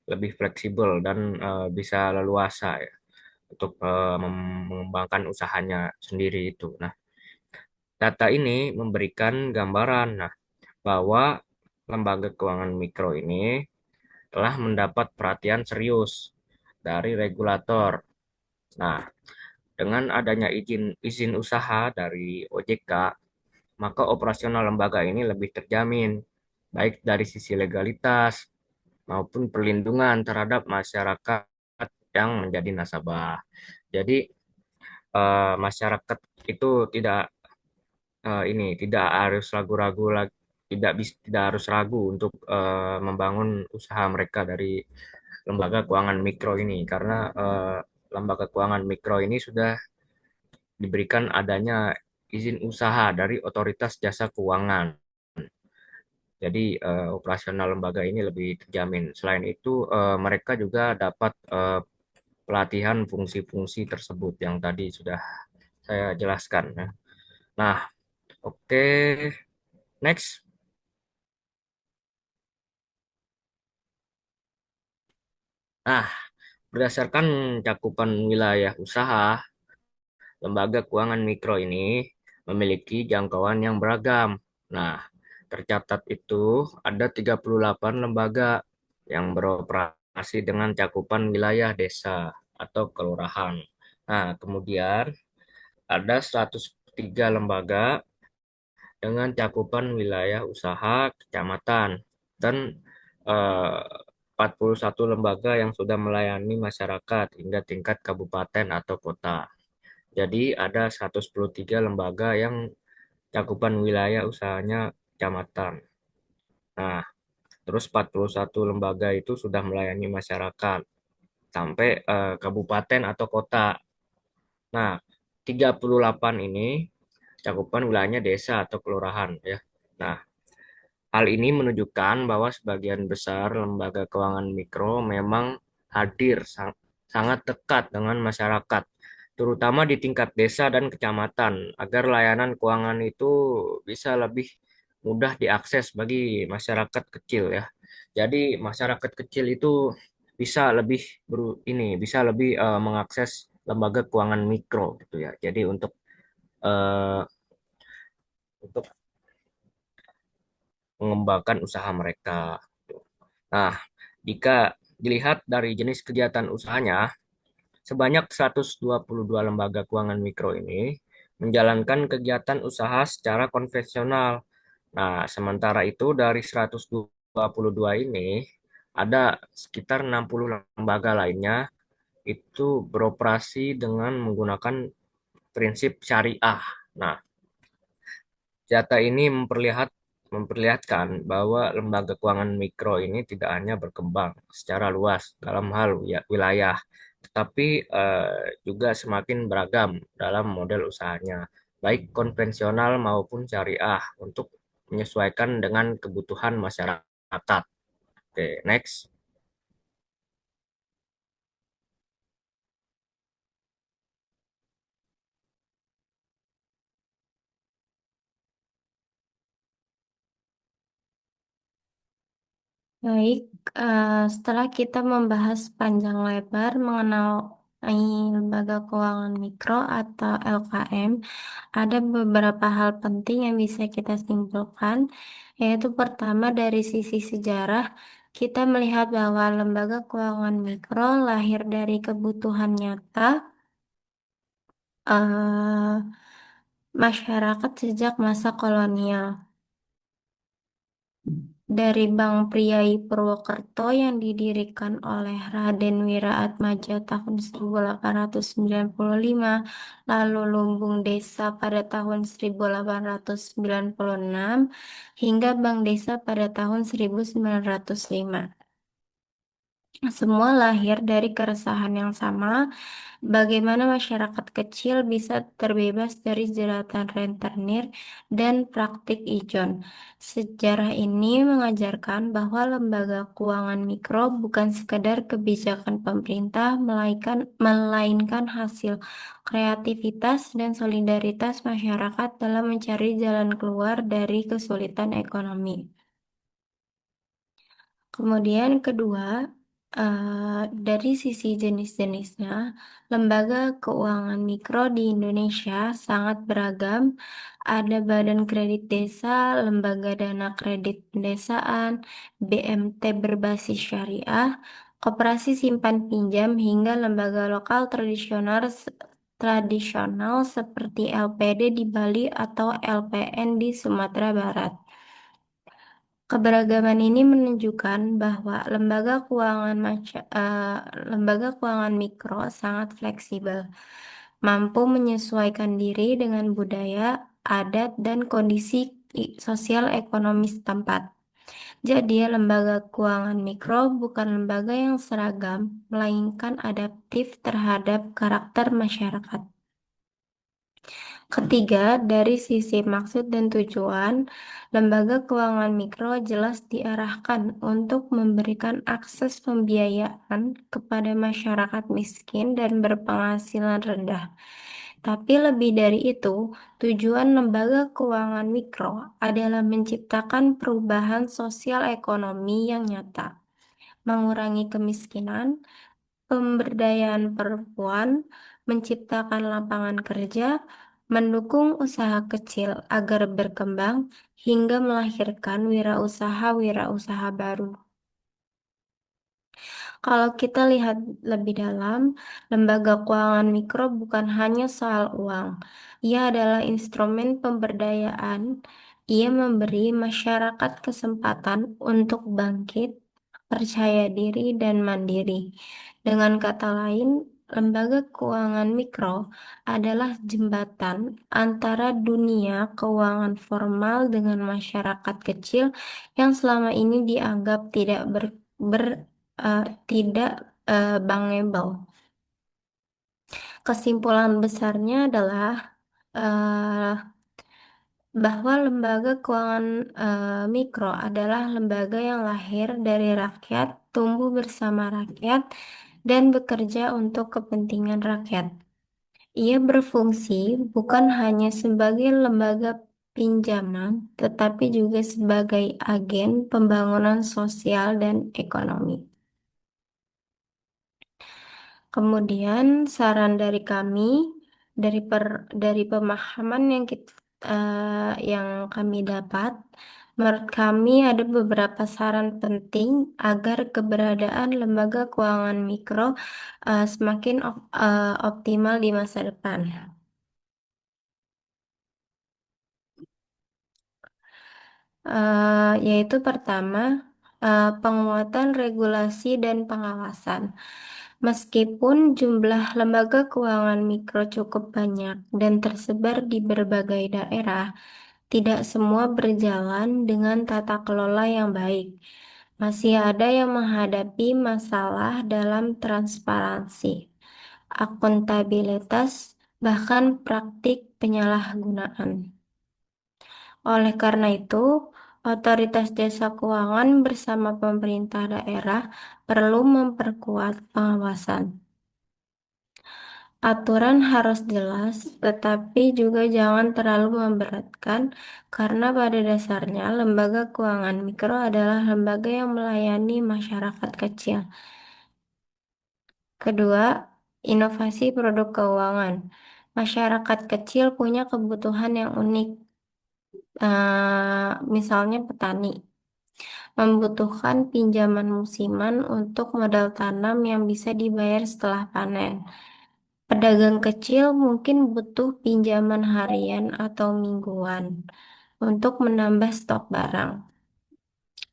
lebih fleksibel dan bisa leluasa ya untuk mengembangkan usahanya sendiri itu. Nah, data ini memberikan gambaran bahwa lembaga keuangan mikro ini telah mendapat perhatian serius dari regulator. Nah, dengan adanya izin izin usaha dari OJK, maka operasional lembaga ini lebih terjamin, baik dari sisi legalitas maupun perlindungan terhadap masyarakat yang menjadi nasabah. Jadi masyarakat itu tidak harus ragu-ragu lagi, tidak harus ragu untuk membangun usaha mereka dari lembaga keuangan mikro ini karena lembaga keuangan mikro ini sudah diberikan adanya izin usaha dari Otoritas Jasa Keuangan. Jadi operasional lembaga ini lebih terjamin. Selain itu, mereka juga dapat pelatihan fungsi-fungsi tersebut yang tadi sudah saya jelaskan. Ya. Nah, oke, next. Nah, berdasarkan cakupan wilayah usaha, lembaga keuangan mikro ini memiliki jangkauan yang beragam. Nah, tercatat itu ada 38 lembaga yang beroperasi dengan cakupan wilayah desa atau kelurahan. Nah, kemudian ada 103 lembaga dengan cakupan wilayah usaha kecamatan dan 41 lembaga yang sudah melayani masyarakat hingga tingkat kabupaten atau kota. Jadi ada 113 lembaga yang cakupan wilayah usahanya kecamatan. Nah, terus 41 lembaga itu sudah melayani masyarakat sampai kabupaten atau kota. Nah, 38 ini cakupan wilayahnya desa atau kelurahan ya. Nah, hal ini menunjukkan bahwa sebagian besar lembaga keuangan mikro memang hadir sangat dekat dengan masyarakat, terutama di tingkat desa dan kecamatan, agar layanan keuangan itu bisa lebih mudah diakses bagi masyarakat kecil ya. Jadi masyarakat kecil itu bisa lebih mengakses lembaga keuangan mikro gitu ya. Jadi eh, untuk mengembangkan usaha mereka. Nah, jika dilihat dari jenis kegiatan usahanya, sebanyak 122 lembaga keuangan mikro ini menjalankan kegiatan usaha secara konvensional. Nah, sementara itu dari 122 ini ada sekitar 60 lembaga lainnya itu beroperasi dengan menggunakan prinsip syariah. Nah, data ini memperlihatkan bahwa lembaga keuangan mikro ini tidak hanya berkembang secara luas dalam hal wilayah, tetapi juga semakin beragam dalam model usahanya, baik konvensional maupun syariah, untuk menyesuaikan dengan kebutuhan masyarakat. Oke, next. Baik, setelah kita membahas panjang lebar mengenai lembaga keuangan mikro atau LKM, ada beberapa hal penting yang bisa kita simpulkan, yaitu pertama dari sisi sejarah, kita melihat bahwa lembaga keuangan mikro lahir dari kebutuhan nyata eh, masyarakat sejak masa kolonial. Dari Bank Priai Purwokerto yang didirikan oleh Raden Wiraatmaja tahun 1895, lalu Lumbung Desa pada tahun 1896, hingga Bank Desa pada tahun 1905. Semua lahir dari keresahan yang sama, bagaimana masyarakat kecil bisa terbebas dari jeratan rentenir dan praktik ijon. Sejarah ini mengajarkan bahwa lembaga keuangan mikro bukan sekadar kebijakan pemerintah, melainkan hasil kreativitas dan solidaritas masyarakat dalam mencari jalan keluar dari kesulitan ekonomi. Kemudian kedua, dari sisi jenis-jenisnya, lembaga keuangan mikro di Indonesia sangat beragam. Ada Badan Kredit Desa, Lembaga Dana Kredit Pedesaan, BMT berbasis syariah, koperasi simpan pinjam, hingga lembaga lokal tradisional seperti LPD di Bali atau LPN di Sumatera Barat. Keberagaman ini menunjukkan bahwa lembaga keuangan mikro sangat fleksibel, mampu menyesuaikan diri dengan budaya, adat, dan kondisi sosial ekonomi setempat. Jadi, lembaga keuangan mikro bukan lembaga yang seragam, melainkan adaptif terhadap karakter masyarakat. Ketiga, dari sisi maksud dan tujuan, lembaga keuangan mikro jelas diarahkan untuk memberikan akses pembiayaan kepada masyarakat miskin dan berpenghasilan rendah. Tapi lebih dari itu, tujuan lembaga keuangan mikro adalah menciptakan perubahan sosial ekonomi yang nyata, mengurangi kemiskinan, pemberdayaan perempuan, menciptakan lapangan kerja, mendukung usaha kecil agar berkembang, hingga melahirkan wirausaha-wirausaha baru. Kalau kita lihat lebih dalam, lembaga keuangan mikro bukan hanya soal uang. Ia adalah instrumen pemberdayaan. Ia memberi masyarakat kesempatan untuk bangkit, percaya diri, dan mandiri. Dengan kata lain, lembaga keuangan mikro adalah jembatan antara dunia keuangan formal dengan masyarakat kecil yang selama ini dianggap tidak bankable. Kesimpulan besarnya adalah eh, bahwa lembaga keuangan mikro adalah lembaga yang lahir dari rakyat, tumbuh bersama rakyat, dan bekerja untuk kepentingan rakyat. Ia berfungsi bukan hanya sebagai lembaga pinjaman, tetapi juga sebagai agen pembangunan sosial dan ekonomi. Kemudian saran dari kami dari pemahaman yang kami dapat, menurut kami ada beberapa saran penting agar keberadaan lembaga keuangan mikro semakin optimal di masa depan. Yaitu pertama, penguatan regulasi dan pengawasan. Meskipun jumlah lembaga keuangan mikro cukup banyak dan tersebar di berbagai daerah, tidak semua berjalan dengan tata kelola yang baik. Masih ada yang menghadapi masalah dalam transparansi, akuntabilitas, bahkan praktik penyalahgunaan. Oleh karena itu, otoritas jasa keuangan bersama pemerintah daerah perlu memperkuat pengawasan. Aturan harus jelas, tetapi juga jangan terlalu memberatkan, karena pada dasarnya lembaga keuangan mikro adalah lembaga yang melayani masyarakat kecil. Kedua, inovasi produk keuangan. Masyarakat kecil punya kebutuhan yang unik, misalnya petani membutuhkan pinjaman musiman untuk modal tanam yang bisa dibayar setelah panen. Pedagang kecil mungkin butuh pinjaman harian atau mingguan untuk menambah stok barang.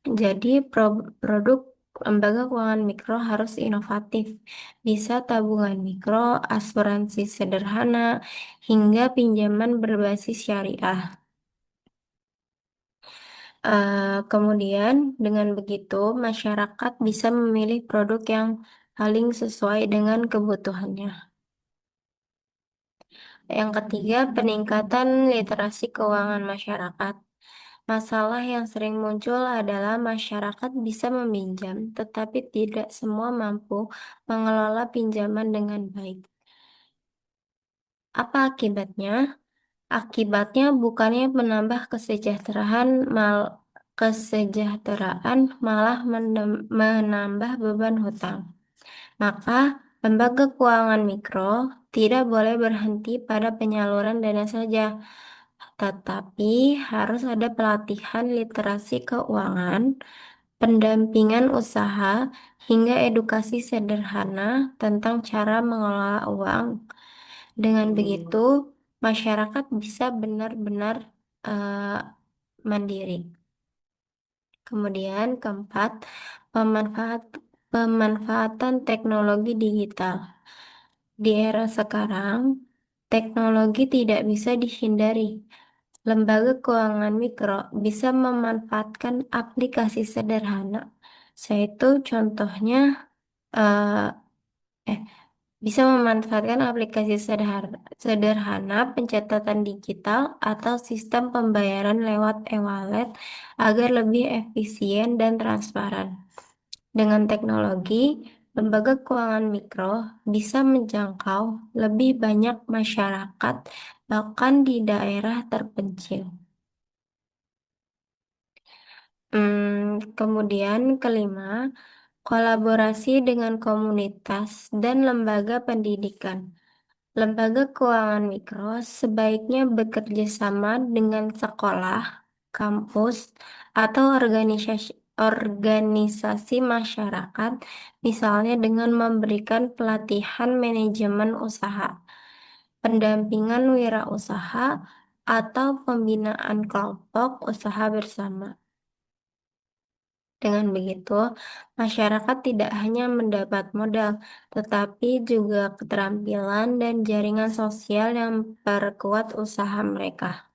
Jadi, produk lembaga keuangan mikro harus inovatif, bisa tabungan mikro, asuransi sederhana, hingga pinjaman berbasis syariah. Kemudian, dengan begitu, masyarakat bisa memilih produk yang paling sesuai dengan kebutuhannya. Yang ketiga, peningkatan literasi keuangan masyarakat. Masalah yang sering muncul adalah masyarakat bisa meminjam, tetapi tidak semua mampu mengelola pinjaman dengan baik. Apa akibatnya? Akibatnya bukannya menambah kesejahteraan malah menambah beban hutang. Maka, lembaga keuangan mikro tidak boleh berhenti pada penyaluran dana saja, tetapi harus ada pelatihan literasi keuangan, pendampingan usaha, hingga edukasi sederhana tentang cara mengelola uang. Dengan begitu, masyarakat bisa benar-benar eh, mandiri. Kemudian keempat, pemanfaatan teknologi digital. Di era sekarang, teknologi tidak bisa dihindari. Lembaga keuangan mikro bisa memanfaatkan aplikasi sederhana, yaitu contohnya eh, eh, bisa memanfaatkan aplikasi sederhana, pencatatan digital, atau sistem pembayaran lewat e-wallet agar lebih efisien dan transparan. Dengan teknologi, lembaga keuangan mikro bisa menjangkau lebih banyak masyarakat, bahkan di daerah terpencil. Kemudian kelima, kolaborasi dengan komunitas dan lembaga pendidikan. Lembaga keuangan mikro sebaiknya bekerja sama dengan sekolah, kampus, atau organisasi masyarakat, misalnya dengan memberikan pelatihan manajemen usaha, pendampingan wirausaha, atau pembinaan kelompok usaha bersama. Dengan begitu, masyarakat tidak hanya mendapat modal, tetapi juga keterampilan dan jaringan sosial yang memperkuat usaha mereka.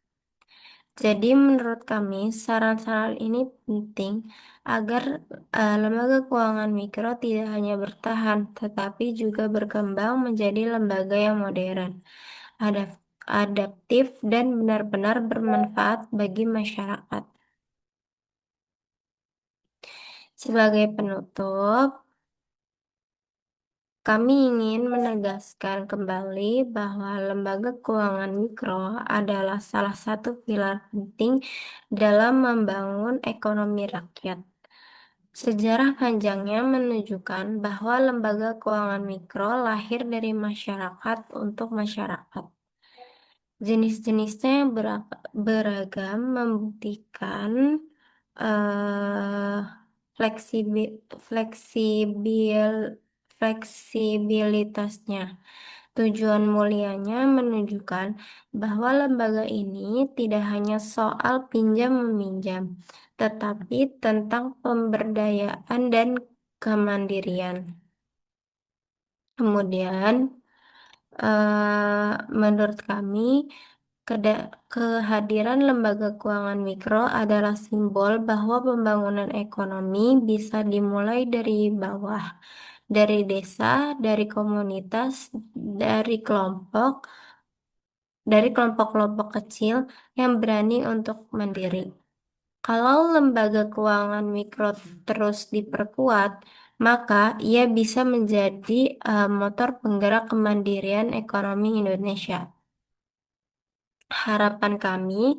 Jadi, menurut kami, saran-saran ini penting agar lembaga keuangan mikro tidak hanya bertahan, tetapi juga berkembang menjadi lembaga yang modern, adaptif, dan benar-benar bermanfaat bagi masyarakat. Sebagai penutup, kami ingin menegaskan kembali bahwa lembaga keuangan mikro adalah salah satu pilar penting dalam membangun ekonomi rakyat. Sejarah panjangnya menunjukkan bahwa lembaga keuangan mikro lahir dari masyarakat untuk masyarakat. Jenis-jenisnya yang beragam membuktikan eh, fleksibil fleksibilitasnya. Tujuan mulianya menunjukkan bahwa lembaga ini tidak hanya soal pinjam-meminjam, tetapi tentang pemberdayaan dan kemandirian. Kemudian, menurut kami, kehadiran lembaga keuangan mikro adalah simbol bahwa pembangunan ekonomi bisa dimulai dari bawah, dari desa, dari komunitas, dari kelompok, dari kelompok-kelompok kecil yang berani untuk mandiri. Kalau lembaga keuangan mikro terus diperkuat, maka ia bisa menjadi motor penggerak kemandirian ekonomi Indonesia. Harapan kami,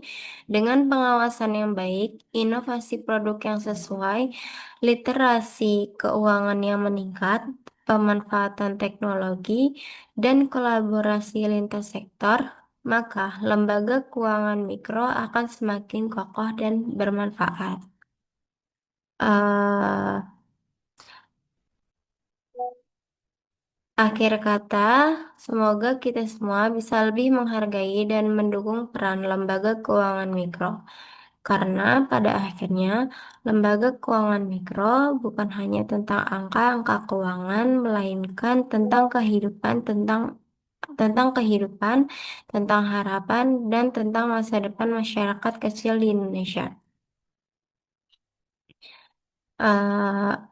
dengan pengawasan yang baik, inovasi produk yang sesuai, literasi keuangan yang meningkat, pemanfaatan teknologi, dan kolaborasi lintas sektor, maka lembaga keuangan mikro akan semakin kokoh dan bermanfaat. Eh, Akhir kata, semoga kita semua bisa lebih menghargai dan mendukung peran lembaga keuangan mikro. Karena pada akhirnya, lembaga keuangan mikro bukan hanya tentang angka-angka keuangan, melainkan tentang kehidupan, tentang harapan, dan tentang masa depan masyarakat kecil di Indonesia. Eh,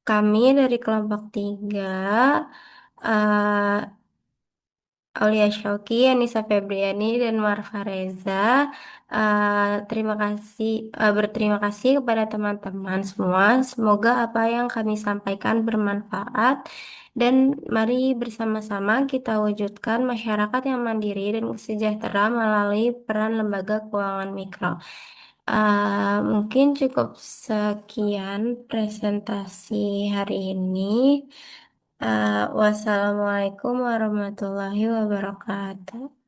Kami dari kelompok 3, eh, Aulia Syauki, Anissa Febriani, dan Marfa Reza. Berterima kasih kepada teman-teman semua. Semoga apa yang kami sampaikan bermanfaat dan mari bersama-sama kita wujudkan masyarakat yang mandiri dan sejahtera melalui peran lembaga keuangan mikro. Mungkin cukup sekian presentasi hari ini. Wassalamualaikum warahmatullahi wabarakatuh.